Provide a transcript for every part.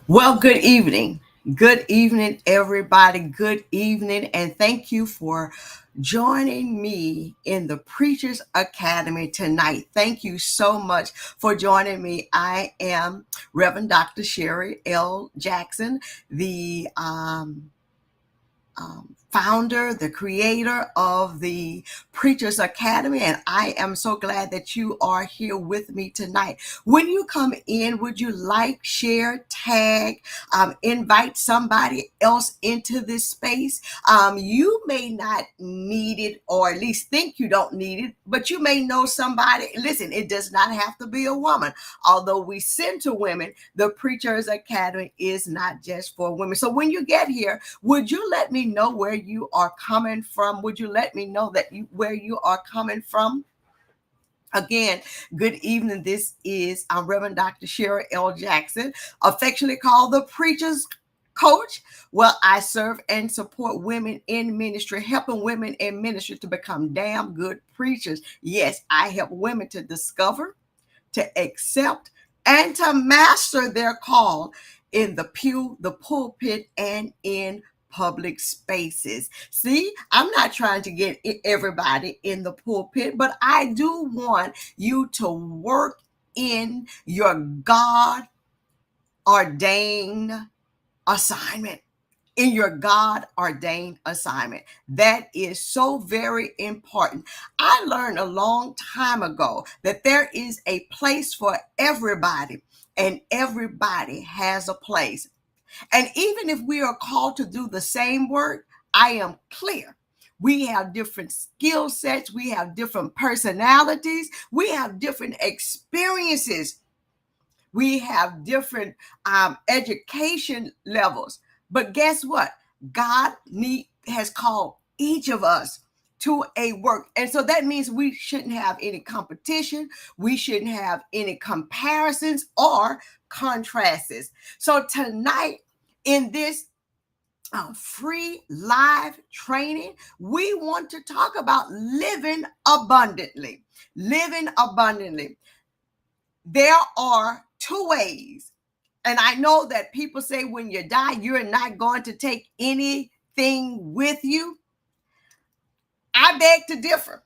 Well, good evening. Good evening, everybody. Good evening, and thank you for joining me in the Preachers Academy tonight. Thank you so much for joining me. I am Reverend Dr. Sherry L. Jackson, the founder, the creator of the Preachers Academy, and I am so glad that you are here with me tonight. When you come in, would you like, share, tag, invite somebody else into this space? You may not need it, or at least think you don't need it, but you may know somebody. Listen, it does not have to be a woman. Although we send to women, the Preachers Academy is not just for women. So when you get here, would you let me know where you are coming from? Would you let me know where you are coming from? Again, good evening. This is Reverend Dr. Sherry L. Jackson, affectionately called the Preacher's Coach. Well, I serve and support women in ministry, helping women in ministry to become damn good preachers. Yes, I help women to discover, to accept, and to master their call in the pew, the pulpit, and in public spaces. See, I'm not trying to get everybody in the pulpit, but I do want you to work in your God ordained assignment. In your God ordained assignment. That is so very important. I learned a long time ago that there is a place for everybody, and everybody has a place. And even if we are called to do the same work, I am clear. We have different skill sets, we have different personalities, we have different experiences, we have different education levels. But guess what? Has called each of us to a work. And so that means we shouldn't have any competition. We shouldn't have any comparisons or contrasts. So tonight in this free live training, we want to talk about living abundantly. Living abundantly. There are two ways. And I know that people say when you die, you're not going to take anything with you. I beg to differ.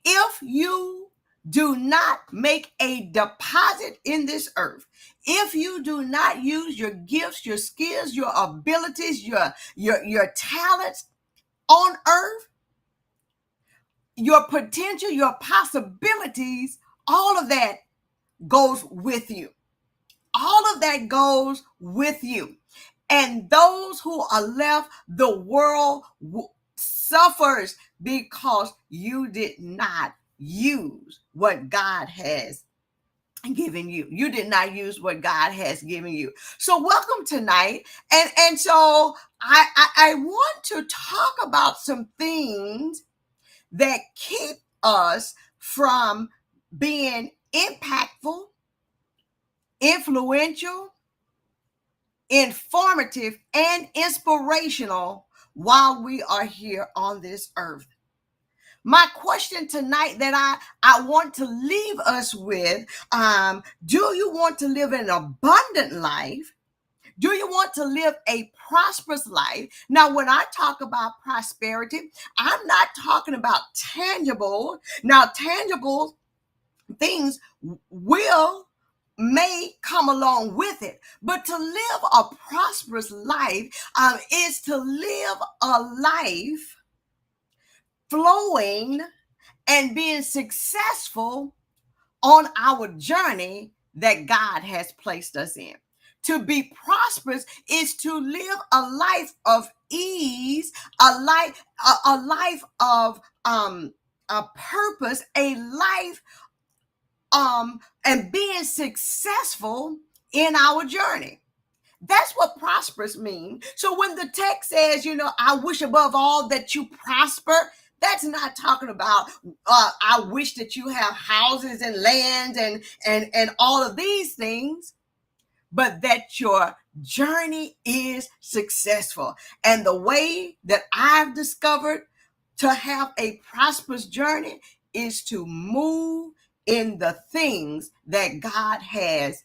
If you do not make a deposit in this earth, if you do not use your gifts, your skills, your abilities, your talents on earth, your potential, your possibilities, all of that goes with you. All of that goes with you. And those who are left, the world suffers because you did not use what God has given you. You did not use what God has given you. So welcome tonight. And so I want to talk about some things that keep us from being impactful, influential, informative, and inspirational while we are here on this earth. My question tonight that I want to leave us with, do you want to live an abundant life? Do you want to live a prosperous life? Now, when I talk about prosperity, I'm not talking about tangible. Now, tangible things may come along with it, but to live a prosperous life is to live a life flowing and being successful on our journey that God has placed us in. To be prosperous is to live a life of ease, a life of a purpose, a life and being successful in our journey. That's what prosperous means. So when the text says, I wish above all that you prosper, that's not talking about I wish that you have houses and lands and all of these things, but that your journey is successful. And the way that I've discovered to have a prosperous journey is to move in the things that God has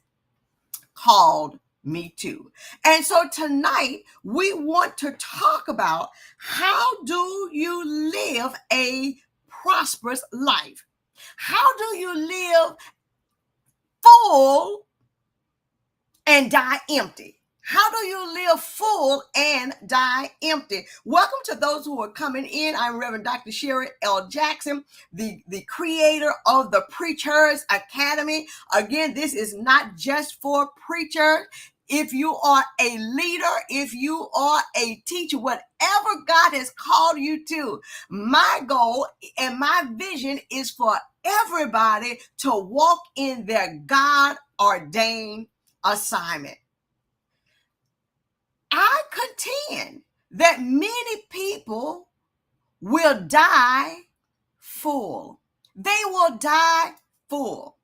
called Me too. And so tonight we want to talk about, how do you live a prosperous life? How do you live full and die empty? How do you live full and die empty? Welcome to those who are coming in. I'm Reverend Dr. Sherry L. Jackson, the creator of the Preachers Academy. Again, this is not just for preachers. If you are a leader, if you are a teacher, whatever God has called you to, my goal and my vision is for everybody to walk in their God-ordained assignment. I contend that many people will die full. They will die full.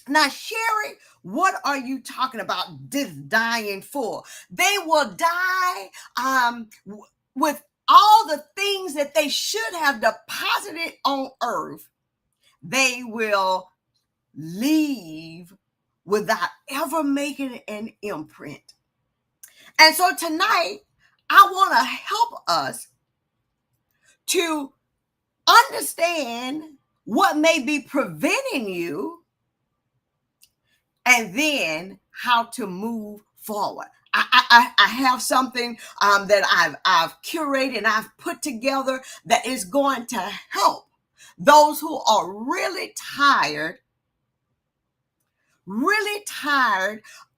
Now, Sherry, what are you talking about, this dying full? They will die with all the things that they should have deposited on earth. They will leave without ever making an imprint. And so tonight, I want to help us to understand what may be preventing you, and then how to move forward. I have something that I've curated and I've put together that is going to help those who are really tired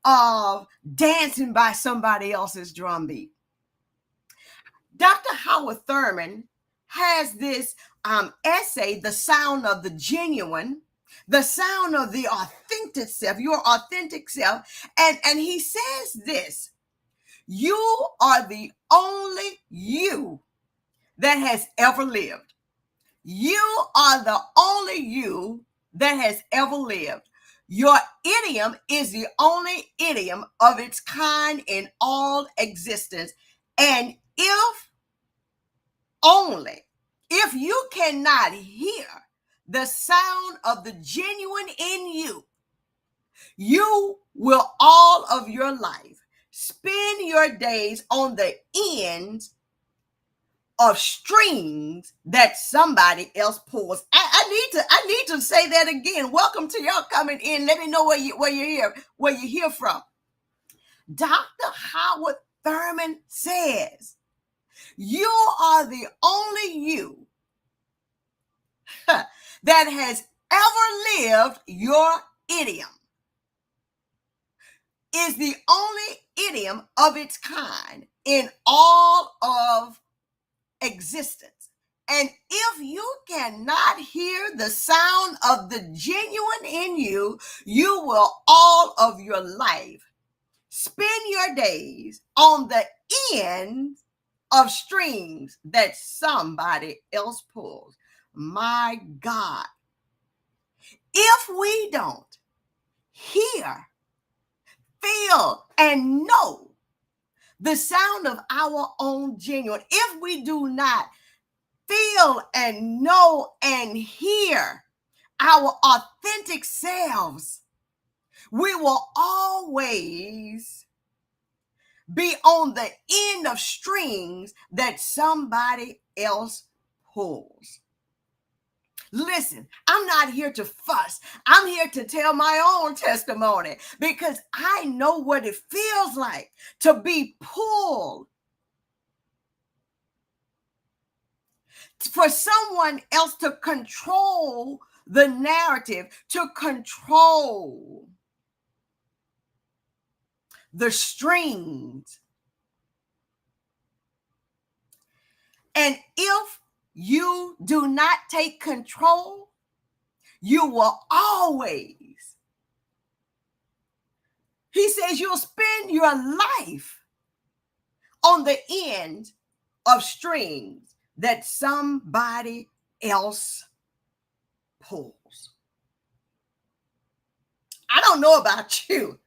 of dancing by somebody else's drumbeat. Dr. Howard Thurman has this essay, The Sound of the Genuine, the sound of the authentic self, your authentic self. And he says this: you are the only you that has ever lived. You are the only you that has ever lived. Your idiom is the only idiom of its kind in all existence. And if you cannot hear the sound of the genuine in you, you will all of your life spend your days on the ends of strings that somebody else pulls. I need to say that again. Welcome to y'all coming in. Let me know where you hear from. Dr. Howard Thurman says, you are the only you that has ever lived. Your idiom is the only idiom of its kind in all of existence. And if you cannot hear the sound of the genuine in you, you will all of your life spend your days on the end of strings that somebody else pulls. My God, if we don't hear, feel, and know the sound of our own genuine, if we do not feel and know and hear our authentic selves, we will always be on the end of strings that somebody else pulls. Listen, I'm not here to fuss. I'm here to tell my own testimony, because I know what it feels like to be pulled for someone else to control the narrative, to control the strings. And if you do not take control, you will always, he says, you'll spend your life on the end of strings that somebody else pulls. I don't know about you,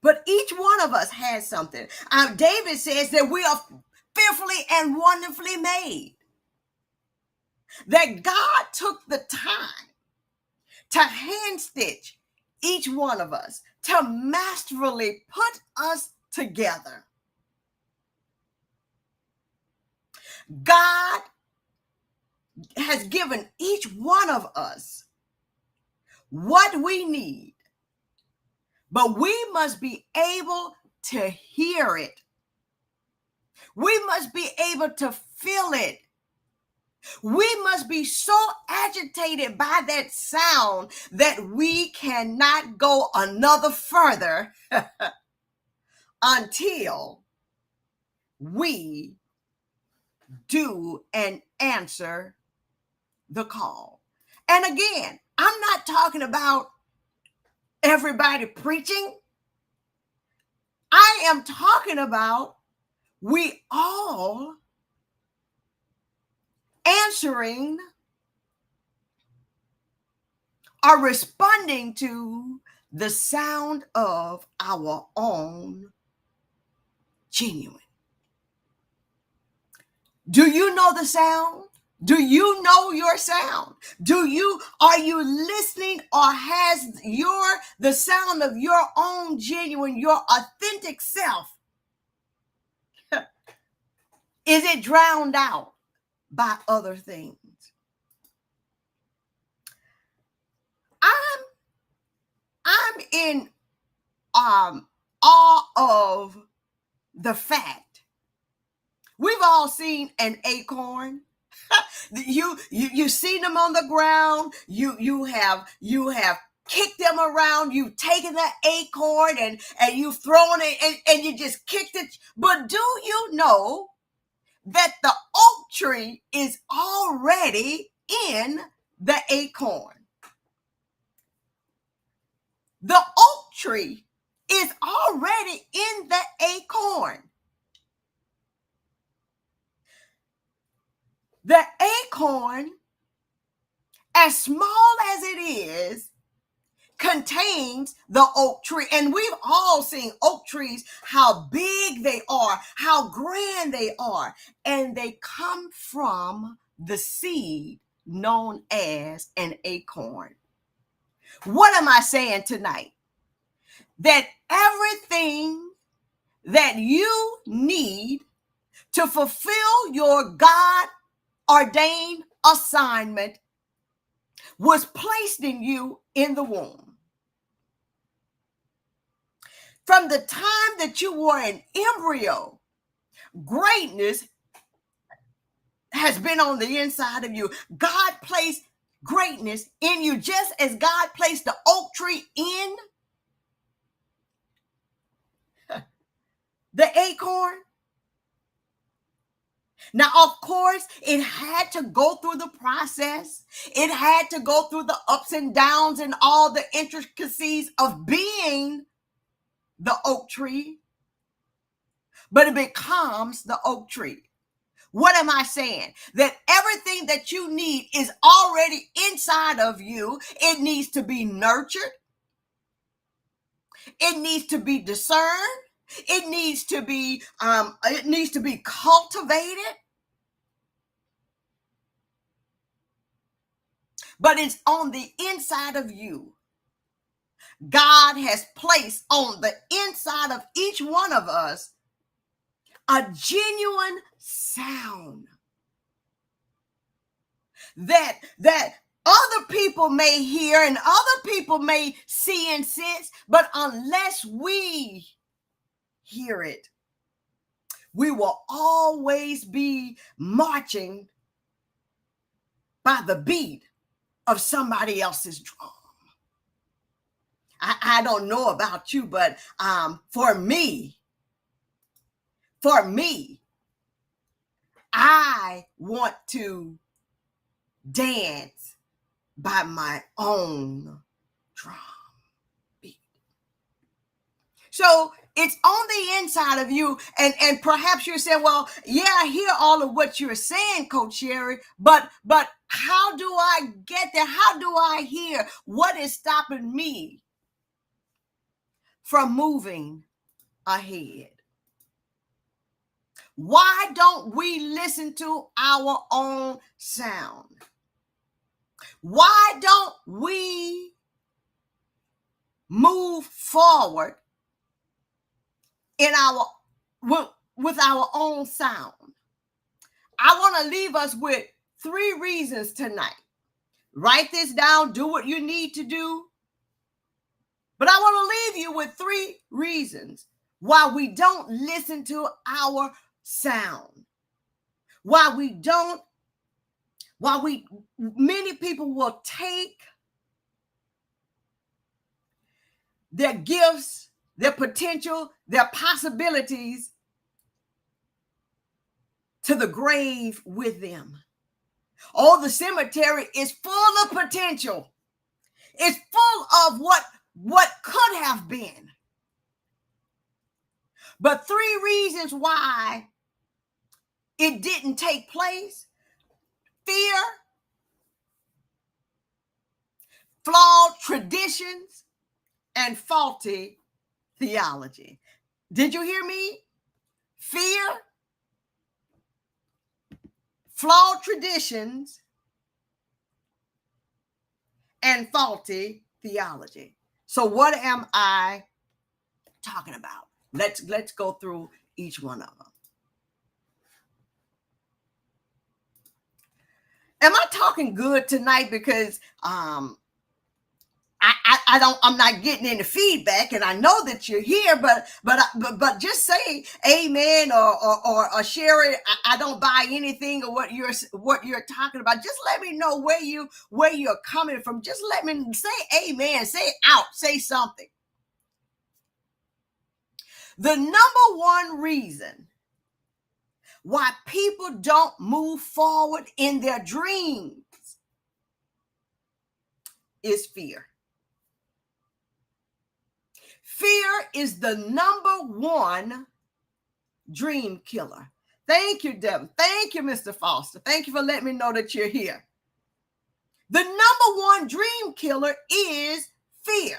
but each one of us has something. David says that we are fearfully and wonderfully made. That God took the time to hand stitch each one of us, to masterfully put us together. God has given each one of us what we need, but we must be able to hear it. We must be able to feel it. We must be so agitated by that sound that we cannot go another further until we do and answer the call. And again, I'm not talking about everybody preaching. I am talking about we all answering or responding to the sound of our own genuine. Do you know the sound? Do you know your sound? Are you listening, or has the sound of your own genuine, your authentic self, is it drowned out by other things? I'm in awe of the fact we've all seen an acorn. You seen them on the ground. You have kicked them around. You've taken that acorn and you've thrown it and you just kicked it. But do you know that the oak tree is already in the acorn? The oak tree is already in the acorn. The acorn, as small as it is, contains the oak tree. And we've all seen oak trees, how big they are, how grand they are. And they come from the seed known as an acorn. What am I saying tonight? That everything that you need to fulfill your God-ordained assignment was placed in you in the womb. From the time that you were an embryo, greatness has been on the inside of you. God placed greatness in you, just as God placed the oak tree in the acorn. Now, of course, it had to go through the process. It had to go through the ups and downs and all the intricacies of being the oak tree, but it becomes the oak tree. What am I saying? That everything that you need is already inside of you. It needs to be nurtured. It needs to be discerned. It needs to be cultivated. But it's on the inside of you. God has placed on the inside of each one of us a genuine sound that other people may hear and other people may see and sense, but unless we hear it, we will always be marching by the beat of somebody else's drum. I don't know about you, but for me, I want to dance by my own drum beat. So it's on the inside of you, and perhaps you're saying, well, yeah, I hear all of what you're saying, Coach Sherry, but how do I get there? How do I hear? What is stopping me from moving ahead? Why don't we listen to our own sound? Why don't we move forward in our with our own sound? I want to leave us with 3 reasons tonight. Write this down, do what you need to do. But I want to leave you with 3 reasons why we don't listen to our sound. Many people will take their gifts, their potential, their possibilities to the grave with them. Oh, the cemetery is full of potential. It's full of what could have been. But 3 reasons why it didn't take place: fear, flawed traditions, and faulty theology. Did you hear me? Fear, flawed traditions, and faulty theology. So what am I talking about? Let's go through each one of them. Am I talking good tonight? Because I'm not getting any feedback, and I know that you're here, but just say amen or share it. I don't buy anything of what you're talking about. Just let me know where you're coming from. Just let me say amen, say out, say something. The number one reason why people don't move forward in their dreams is fear. Fear is the number one dream killer. Thank you, Devin. Thank you, Mr. Foster. Thank you for letting me know that you're here. The number one dream killer is fear.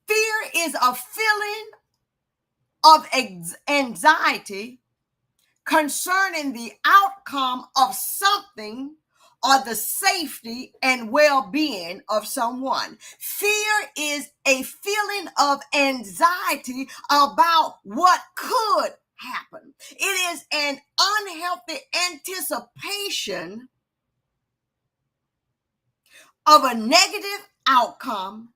Fear is a feeling of anxiety concerning the outcome of something or the safety and well-being of someone. Fear is a feeling of anxiety about what could happen. It is an unhealthy anticipation of a negative outcome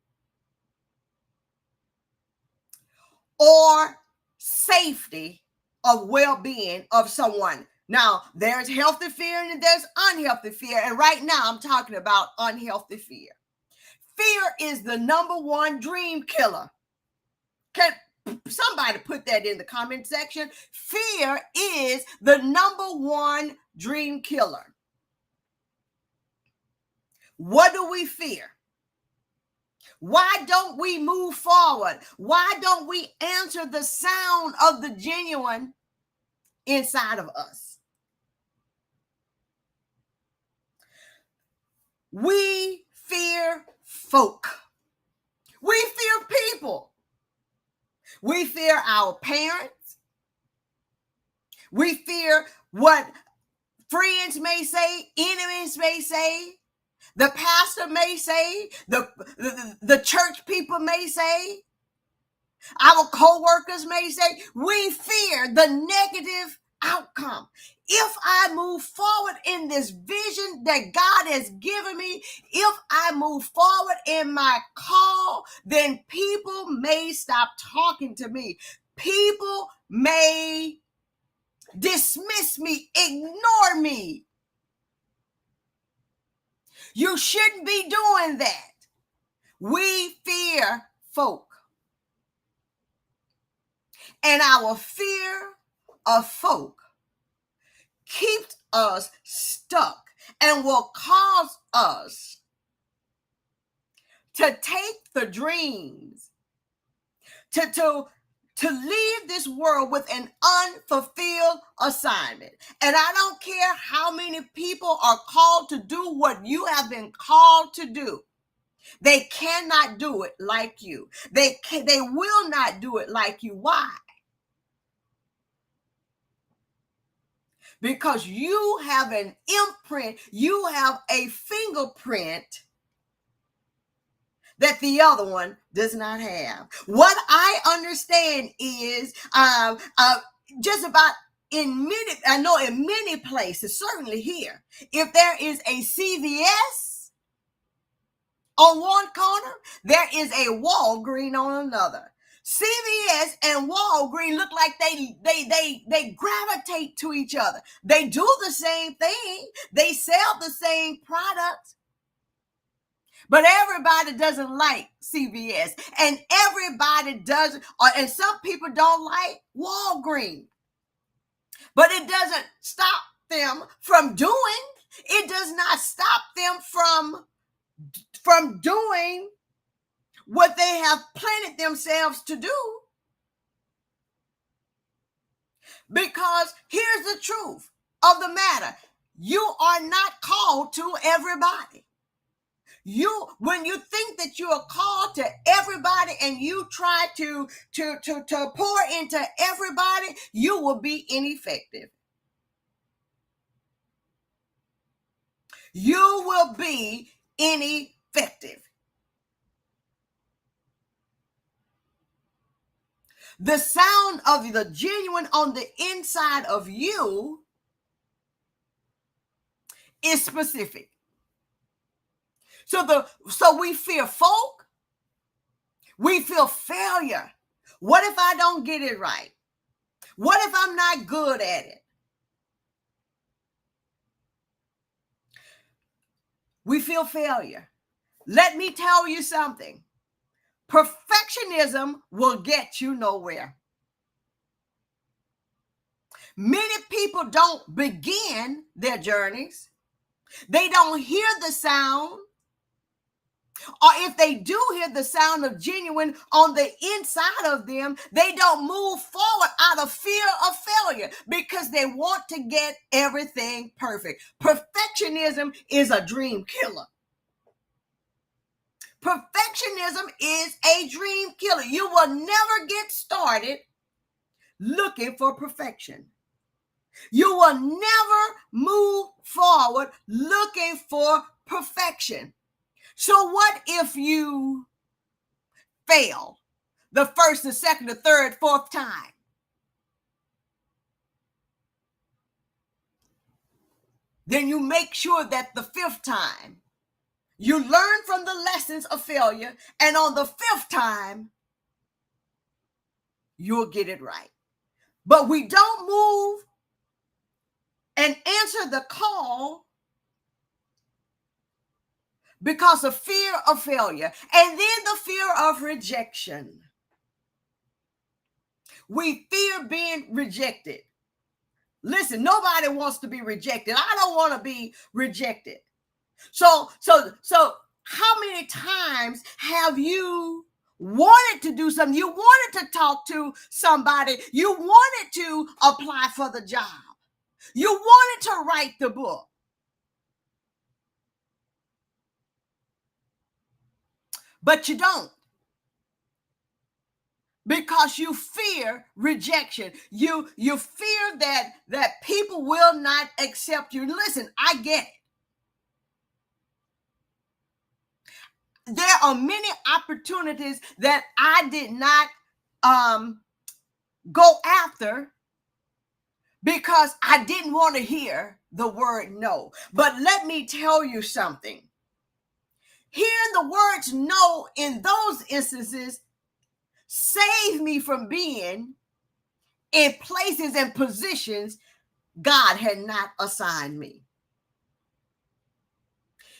or safety of well-being of someone. Now, there's healthy fear and there's unhealthy fear. And right now, I'm talking about unhealthy fear. Fear is the number one dream killer. Can somebody put that in the comment section? Fear is the number one dream killer. What do we fear? Why don't we move forward? Why don't we answer the sound of the genuine inside of us? We fear folk. We fear people. We fear our parents. We fear what friends may say, enemies may say, the pastor may say, the church people may say, our co-workers may say. We fear the negative outcome. If I move forward in this vision that God has given me, if I move forward in my call, then people may stop talking to me. People may dismiss me, ignore me. You shouldn't be doing that. We fear folk. And our fear of folk keeps us stuck and will cause us to take the dreams, to leave this world with an unfulfilled assignment. And I don't care how many people are called to do what you have been called to do. They cannot do it like you. They will not do it like you. Why? because you have an imprint, you have a fingerprint that the other one does not have. What I understand is just about I know in many places, certainly here, if there is a CVS on one corner, there is a Walgreens on another. CVS and Walgreens look like they gravitate to each other. They do the same thing. They sell the same products. But everybody doesn't like CVS, and everybody doesn't, and some people don't like Walgreens. But it doesn't stop them from doing. It does not stop them from doing what they have planted themselves to do. Because here's the truth of the matter. You are not called to everybody. When you think that you are called to everybody and you try to pour into everybody, you will be ineffective. You will be ineffective. The sound of the genuine on the inside of you is specific. So we fear folk. We feel failure. What if I don't get it right? What if I'm not good at it? We feel failure. Let me tell you something. Perfectionism will get you nowhere. Many people don't begin their journeys. They don't hear the sound. Or if they do hear the sound of genuine on the inside of them, they don't move forward out of fear of failure because they want to get everything perfect. Perfectionism is a dream killer. Perfectionism is a dream killer. You will never get started looking for perfection. You will never move forward looking for perfection. So what if you fail the first, the second, the third, fourth time? Then you make sure that the fifth time you learn from the lessons of failure, and on the fifth time, you'll get it right. But we don't move and answer the call because of fear of failure, and then the fear of rejection. We fear being rejected. Listen, nobody wants to be rejected. I don't want to be rejected. So how many times have you wanted to do something? You wanted to talk to somebody. You wanted to apply for the job. You wanted to write the book. But you don't. Because you fear rejection. You fear that people will not accept you. Listen, I get it. There are many opportunities that I did not go after because I didn't want to hear the word no. But let me tell you something. Hearing the words no in those instances saved me from being in places and positions God had not assigned me.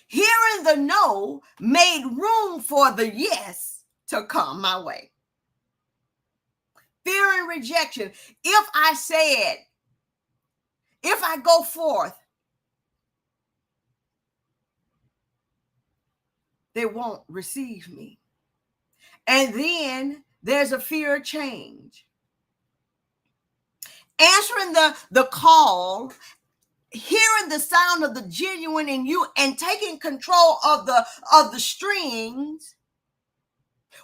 Hearing the no made room for the yes to come my way. Fearing rejection. If I go forth, they won't receive me. And then there's a fear of change. Answering the call, hearing the sound of the genuine in you, and taking control of the strings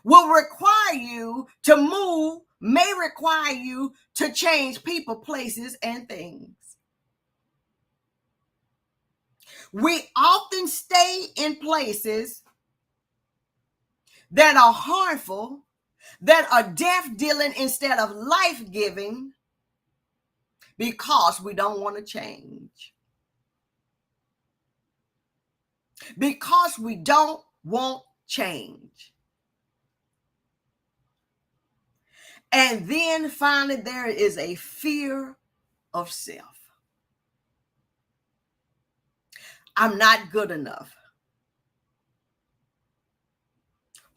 will require you to move, may require you to change people, places, and things. We often stay in places that are harmful, that are death dealing instead of life giving, because we don't want to change. Because we don't want change. And then finally, there is a fear of self. I'm not good enough.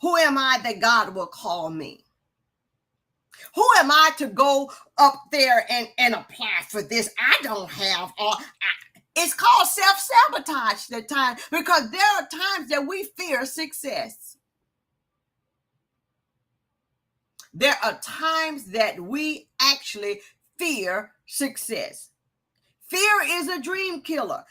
Who am I that God will call me? Who am I to go up there and apply for this? I don't have, it's called self-sabotage at times, because there are times that we fear success. There are times that we actually fear success. Fear is a dream killer.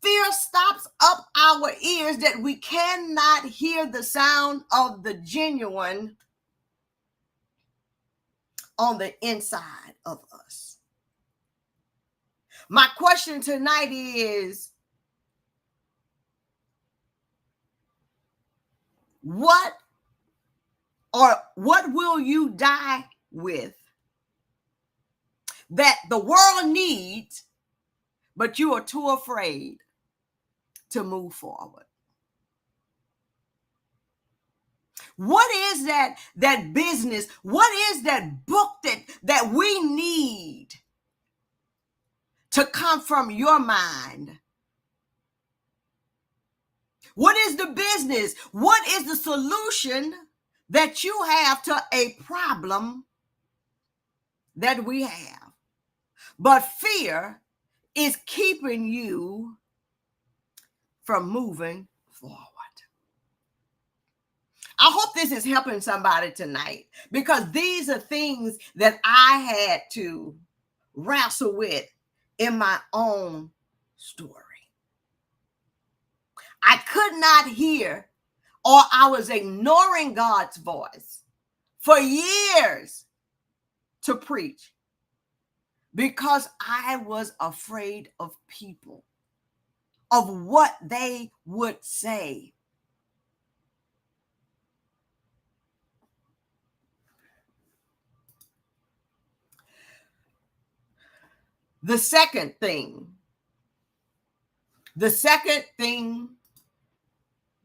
Fear stops up our ears that we cannot hear the sound of the genuine on the inside of us. My question tonight is, what will you die with that the world needs, but you are too afraid to move forward? What is that business? What is that book that we need to come from your mind? What is the business? What is the solution that you have to a problem that we have? But fear is keeping you from moving forward. I hope this is helping somebody tonight, because these are things that I had to wrestle with in my own story. I could not hear, or I was ignoring God's voice for years to preach, because I was afraid of people, of what they would say. The second thing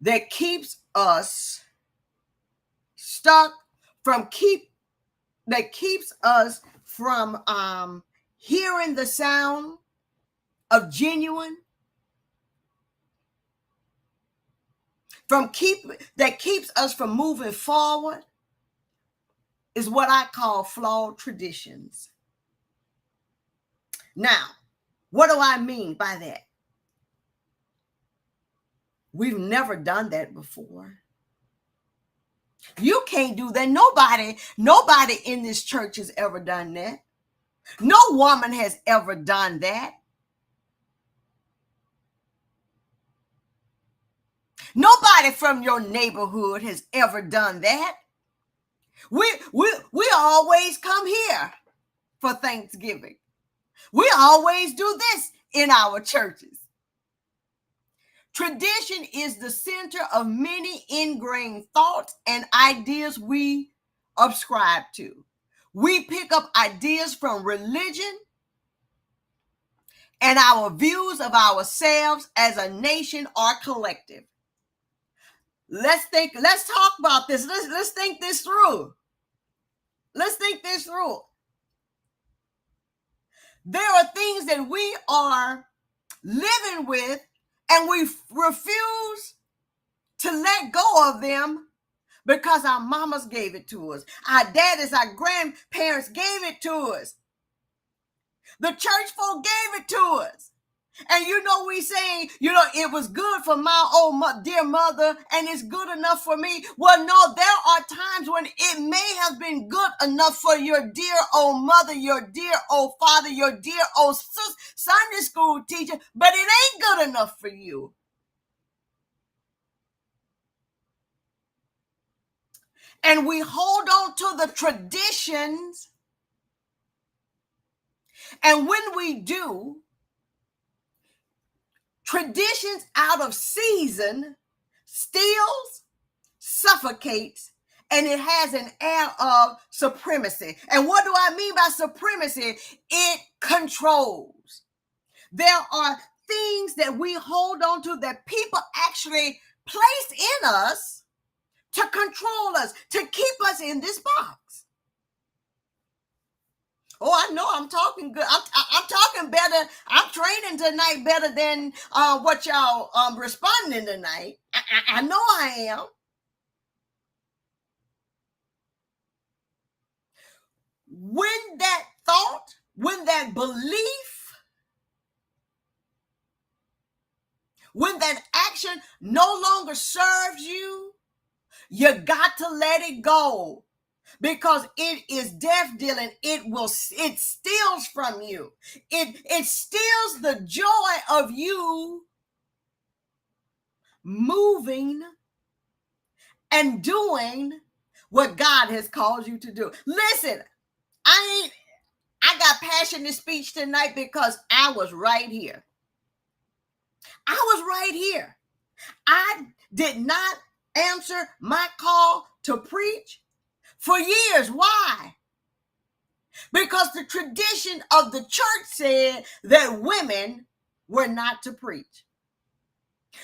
that keeps us stuck that keeps us from hearing the sound of genuine, that keeps us from moving forward, is what I call flawed traditions. Now, what do I mean by that? We've never done that before. You can't do that. Nobody in this church has ever done that. No woman has ever done that. Nobody from your neighborhood has ever done that. We always come here for Thanksgiving. We always do this in our churches. Tradition is the center of many ingrained thoughts and ideas we subscribe to. We pick up ideas from religion and our views of ourselves as a nation or collective. Let's talk about this. Let's think this through. Let's think this through. There are things that we are living with, and we refuse to let go of them because our mamas gave it to us. Our daddies, our grandparents gave it to us. The church folk gave it to us. And we saying, it was good for my old dear mother, and it's good enough for me. Well, no, there are times when it may have been good enough for your dear old mother, your dear old father, your dear old Sunday school teacher, but it ain't good enough for you. And we hold on to the traditions. And when we do, Traditions out of season steals, suffocates, and it has an air of supremacy. And what do I mean by supremacy? It controls. There are things that we hold on to that people actually place in us to control us, to keep us in this box. Oh, I know I'm talking good. I'm talking better. I'm training tonight better than what y'all responding tonight. I know I am. When that thought, when that belief, when that action no longer serves you, you got to let it go. Because it is death dealing. It steals from you. It steals the joy of you moving and doing what God has called you to do. Listen, I got passionate speech tonight because I was right here. I was right here. I did not answer my call to preach for years. Why? Because the tradition of the church said that women were not to preach.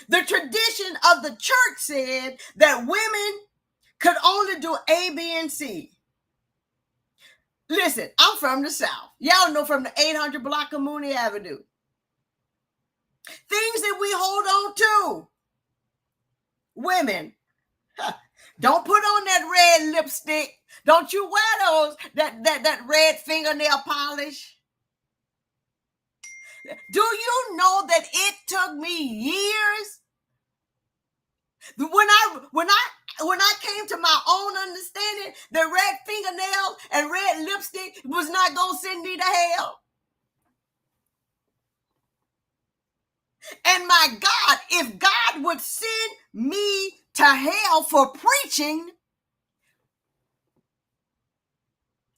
The tradition of the church said that women could only do A, B, and C. Listen, I'm from the South. Y'all know from the 800 block of Mooney Avenue. Things that we hold on to. Women, don't put on that red lipstick. Don't you wear those, that red fingernail polish. Do you know that it took me years? When I came to my own understanding, the red fingernail and red lipstick was not gonna send me to hell. And my God, if God would send me to hell for preaching,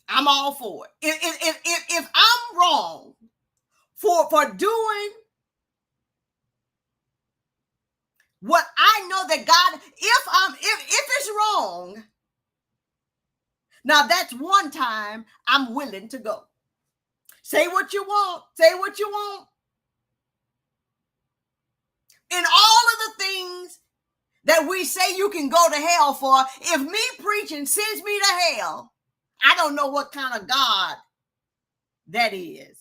I'm all for it. If I'm wrong for doing what I know that God, if it's wrong, now that's one time I'm willing to go. Say what you want. Say what you want. In all of the things that we say you can go to hell for, if me preaching sends me to hell, I don't know what kind of God that is.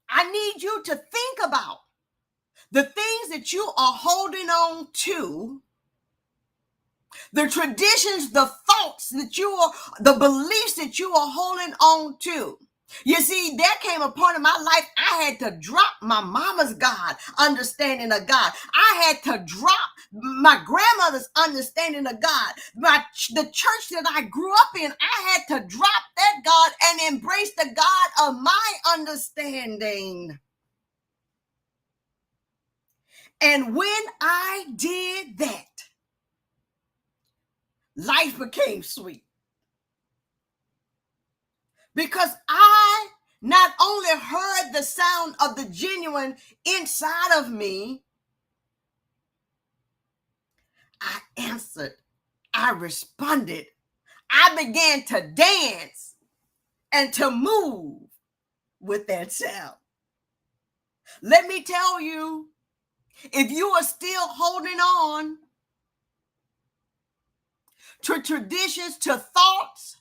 I need you to think about the things that you are holding on to, the traditions, the thoughts that the beliefs that you are holding on to. You see, there came a point in my life I had to drop my mama's God understanding of God. I had to drop my grandmother's understanding of God. The church that I grew up in, I had to drop that God and embrace the God of my understanding. And when I did that, life became sweet. Because I not only heard the sound of the genuine inside of me, I answered, I responded, I began to dance and to move with that sound. Let me tell you, if you are still holding on to traditions, to thoughts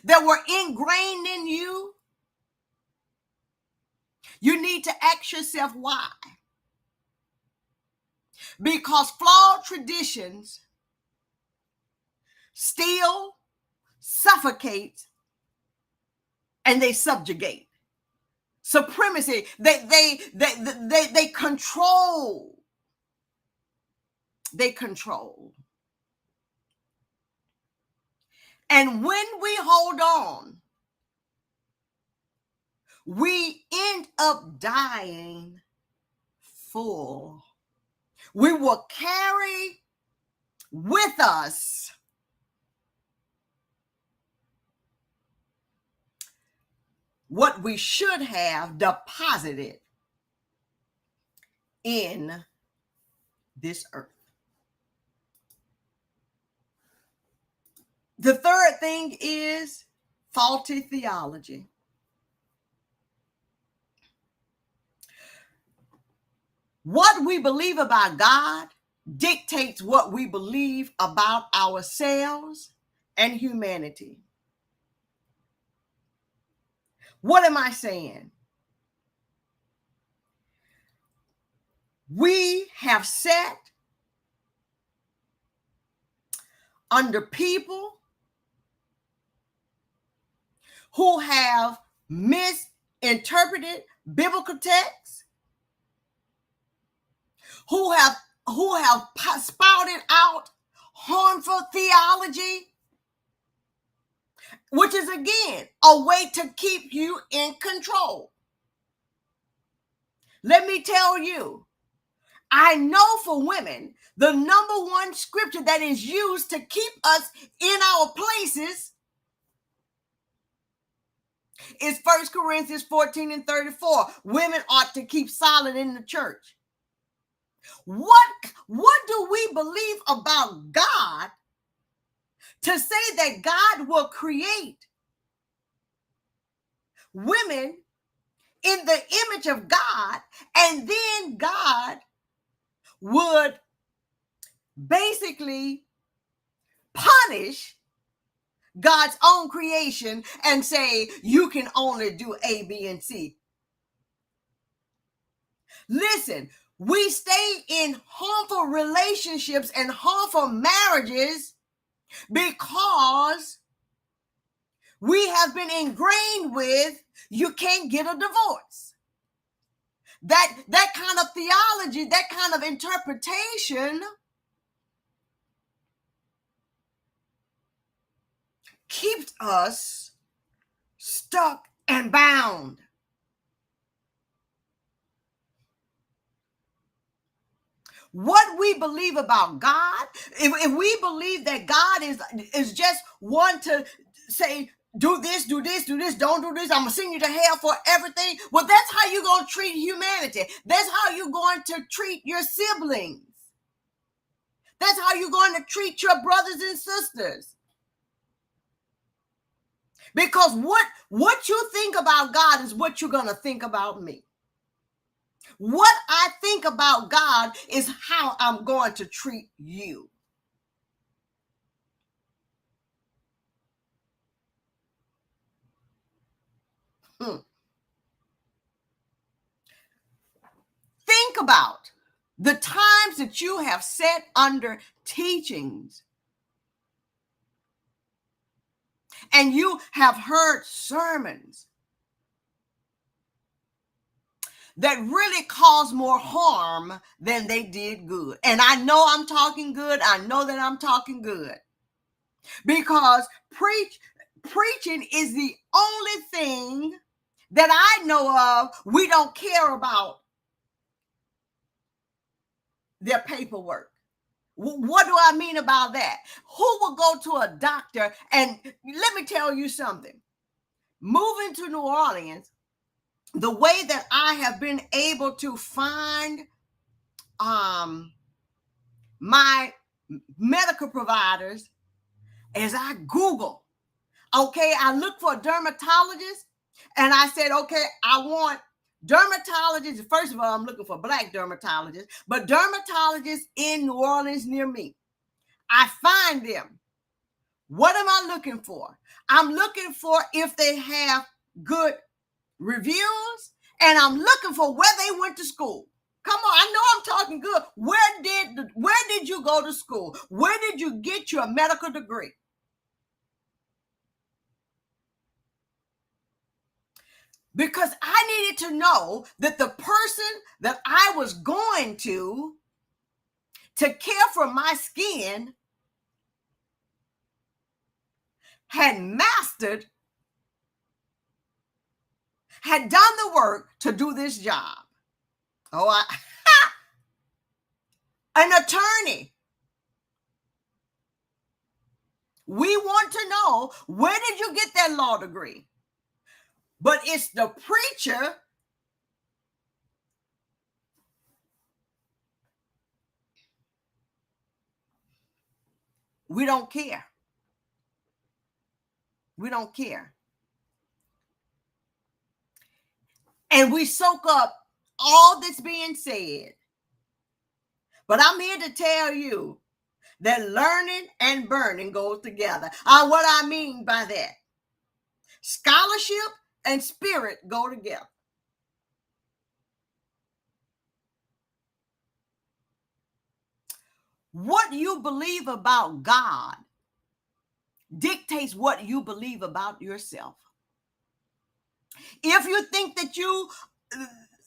that were ingrained in you, you need to ask yourself why. Because flawed traditions steal, suffocate, and they subjugate. Supremacy, they control. They control. And when we hold on, we end up dying full. We will carry with us what we should have deposited in this earth. The third thing is faulty theology. What we believe about God dictates what we believe about ourselves and humanity. What am I saying? We have sat under people who have misinterpreted biblical texts, who have spouted out harmful theology, which is again a way to keep you in control. Let me tell you, I know for women, the number one scripture that is used to keep us in our places is 1 Corinthians 14 and 34. Women ought to keep silent in the church. What do we believe about God to say that God will create women in the image of God, and then God would basically punish God's own creation and say, you can only do A, B, and C? Listen, we stay in harmful relationships and harmful marriages because we have been ingrained with, you can't get a divorce. That kind of theology, that kind of interpretation keeps us stuck and bound. What we believe about God, if we believe that God is just one to say, do this, don't do this, I'm gonna send you to hell for everything. Well, that's how you're gonna treat humanity. That's how you're going to treat your siblings. That's how you're going to treat your brothers and sisters. Because what you think about God is what you're gonna think about me. What I think about God is how I'm going to treat you. Think about the times that you have sat under teachings and you have heard sermons that really cause more harm than they did good. And I know I'm talking good. I know that I'm talking good. Because preaching is the only thing that I know of we don't care about their paperwork. What do I mean about that? Who will go to a doctor? And let me tell you something. Moving to New Orleans, the way that I have been able to find my medical providers is I Google. Okay, I look for a dermatologist and I said, okay, I want dermatologists. First of all, I'm looking for Black dermatologists, but dermatologists in New Orleans near me. I find them. What am I looking for? I'm looking for if they have good reviews, and I'm looking for where they went to school. Come on, I know I'm talking good. Where did you go to school? Where did you get your medical degree? Because I needed to know that the person that I was going to care for my skin had mastered, had done the work to do this job. Oh, an attorney. We want to know, where did you get that law degree? But it's the preacher we don't care. We don't care. And we soak up all that's being said. But I'm here to tell you that learning and burning goes together. What I mean by that, scholarship and spirit go together. What you believe about God dictates what you believe about yourself. If you think that you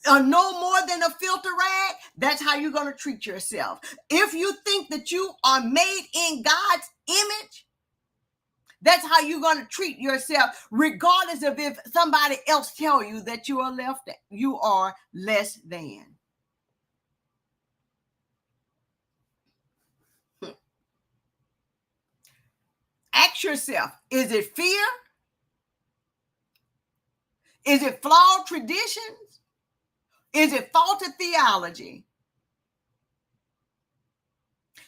are no more than a filter rag, that's how you're going to treat yourself. If you think that you are made in God's image, that's how you're going to treat yourself, regardless of if somebody else tell you that you are less than. Ask yourself, is it fear? Is it flawed traditions? Is it faulty theology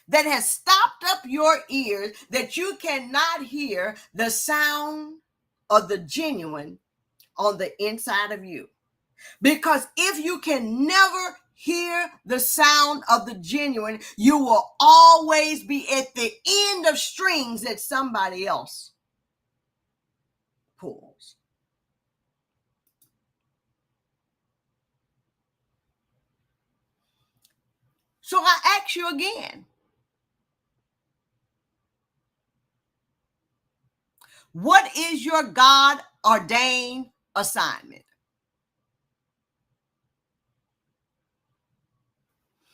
that has stopped up your ears that you cannot hear the sound of the genuine on the inside of you? Because if you can never hear the sound of the genuine, you will always be at the end of strings that somebody else pulls. So I ask you again, what is your God ordained assignment?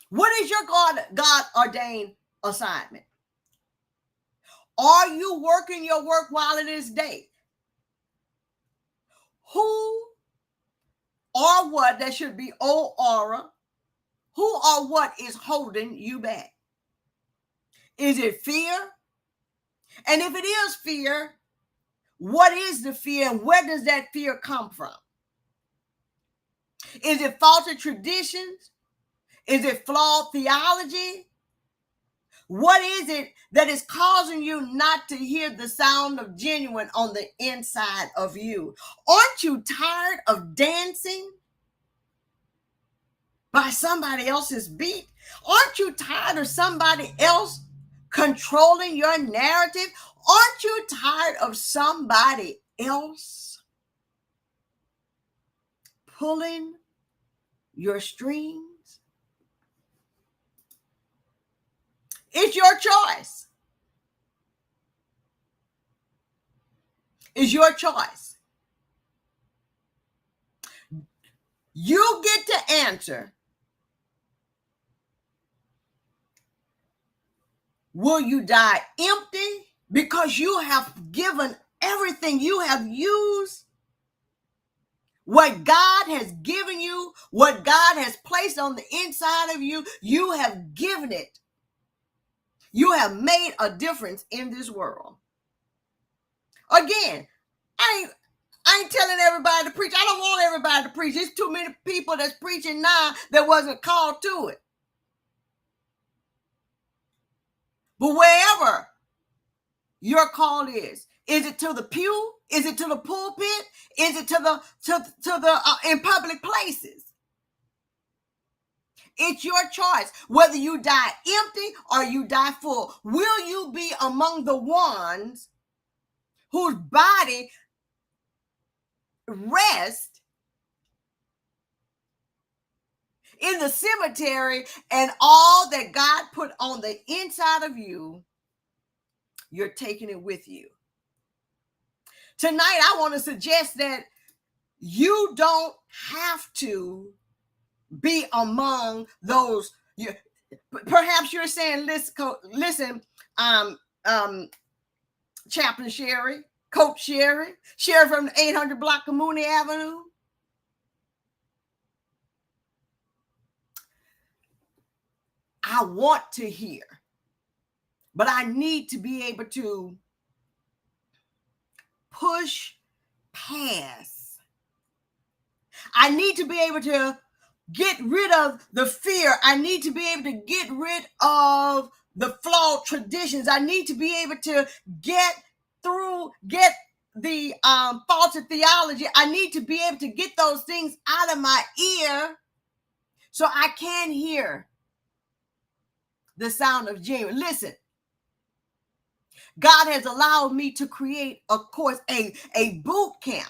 What is your God ordained assignment? Are you working your work while it is day? Who or what, that should be O aura, who or what is holding you back? Is it fear? And if it is fear, what is the fear and where does that fear come from? Is it faulty traditions? Is it flawed theology? What is it that is causing you not to hear the sound of genuine on the inside of you? Aren't you tired of dancing by somebody else's beat? Aren't you tired of somebody else controlling your narrative? Aren't you tired of somebody else pulling your strings? It's your choice. It's your choice. You get to answer. Will you die empty because you have given everything? You have used what God has given you, what God has placed on the inside of you. You have given it. You have made a difference in this world. Again, I ain't telling everybody to preach. I don't want everybody to preach. There's too many people that's preaching now that wasn't called to it. But wherever your call is it to the pew? Is it to the pulpit? Is it to the in public places? It's your choice whether you die empty or you die full. Will you be among the ones whose body rests in the cemetery and all that God put on the inside of you, you're taking it with you? Tonight, I want to suggest that you don't have to be among those. Perhaps you're saying, listen, Chaplain Sherry, Coach Sherry from the 800 block of Mooney Avenue. I want to hear, but I need to be able to push past I need to be able to get rid of the fear. I need to be able to get rid of the flawed traditions. I need to be able to get the faulty theology. I need to be able to get those things out of my ear so I can hear the sound of genuine. Listen, God has allowed me to create, of course, a boot camp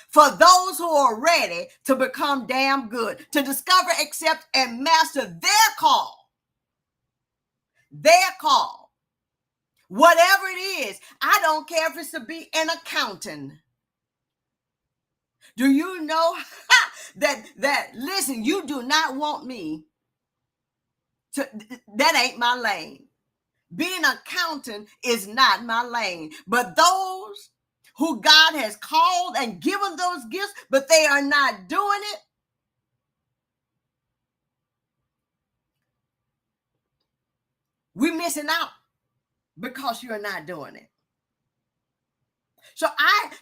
for those who are ready to become damn good, to discover, accept, and master their call. Their call. Whatever it is, I don't care if it's to be an accountant. Do you know that listen, you do not want me to, that ain't my lane. Being an accountant is not my lane. But those who God has called and given those gifts, but they are not doing it, we're missing out because you're not doing it. So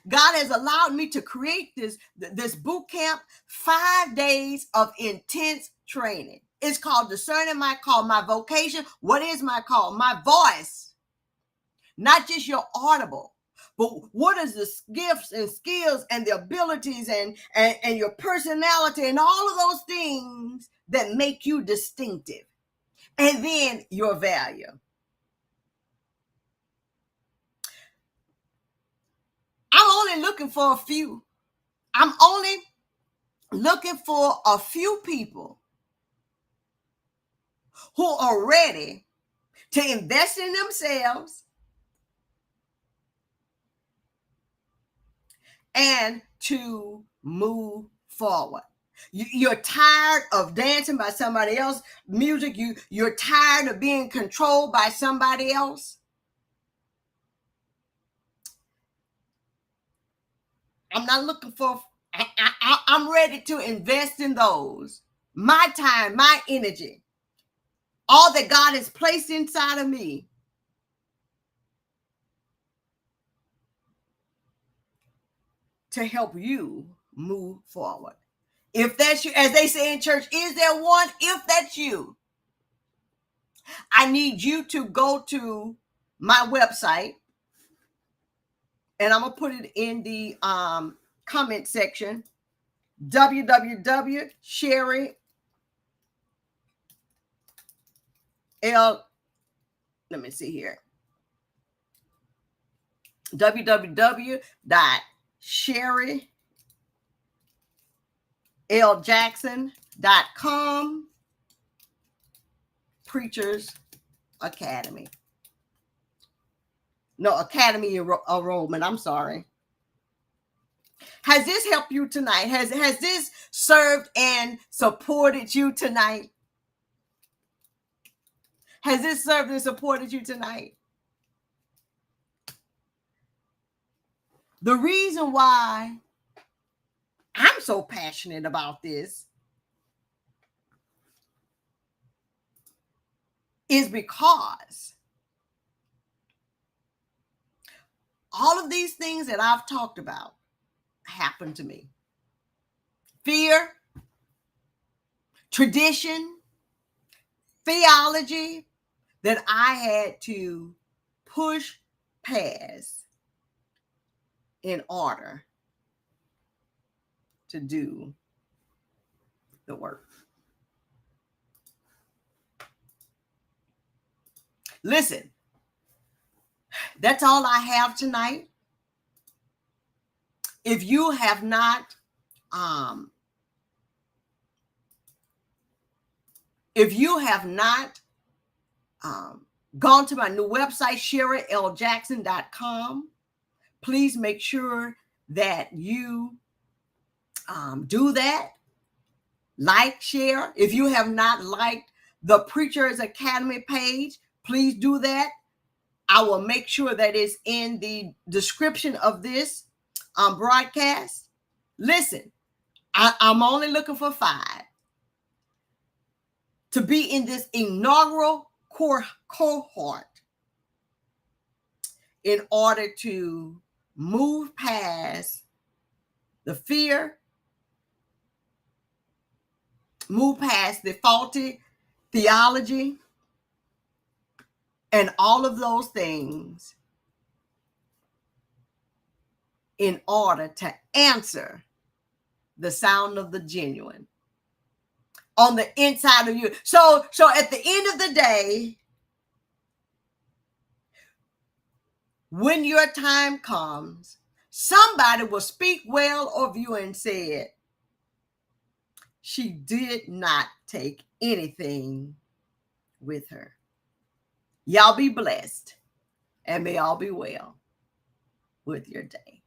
God has allowed me to create this boot camp, 5 days of intense training. It's called Discerning My Call, my vocation. What is my call? My voice, not just your audible, but what is the gifts and skills and the abilities and your personality and all of those things that make you distinctive, and then your value. I'm only looking for a few. I'm only looking for a few people who are ready to invest in themselves and to move forward. You're tired of dancing by somebody else's music. You're tired of being controlled by somebody else. I'm not looking for, I'm ready to invest in those. My time, my energy, all that God has placed inside of me to help you move forward. If that's you, as they say in church, is there one? If that's you, I need you to go to my website, and I'm going to put it in the comment section, www.sherry let me see here, www.sherryljackson.com, Preachers Academy. No, Academy enrollment. I'm sorry. Has this helped you tonight? Has this served and supported you tonight? Has this served and supported you tonight? The reason why I'm so passionate about this is because all of these things that I've talked about happened to me. Fear, tradition, theology that I had to push past in order to do the work. Listen, that's all I have tonight. If you have not gone to my new website, sherryljackson.com, please make sure that you do that. Like, share. If you have not liked the Preachers Academy page, please do that. I will make sure that it's in the description of this broadcast. Listen, I'm only looking for 5 to be in this inaugural cohort in order to move past the fear, move past the faulty theology and all of those things in order to answer the sound of the genuine on the inside of you. So at the end of the day, when your time comes, somebody will speak well of you and say, she did not take anything with her. Y'all be blessed, and may all be well with your day.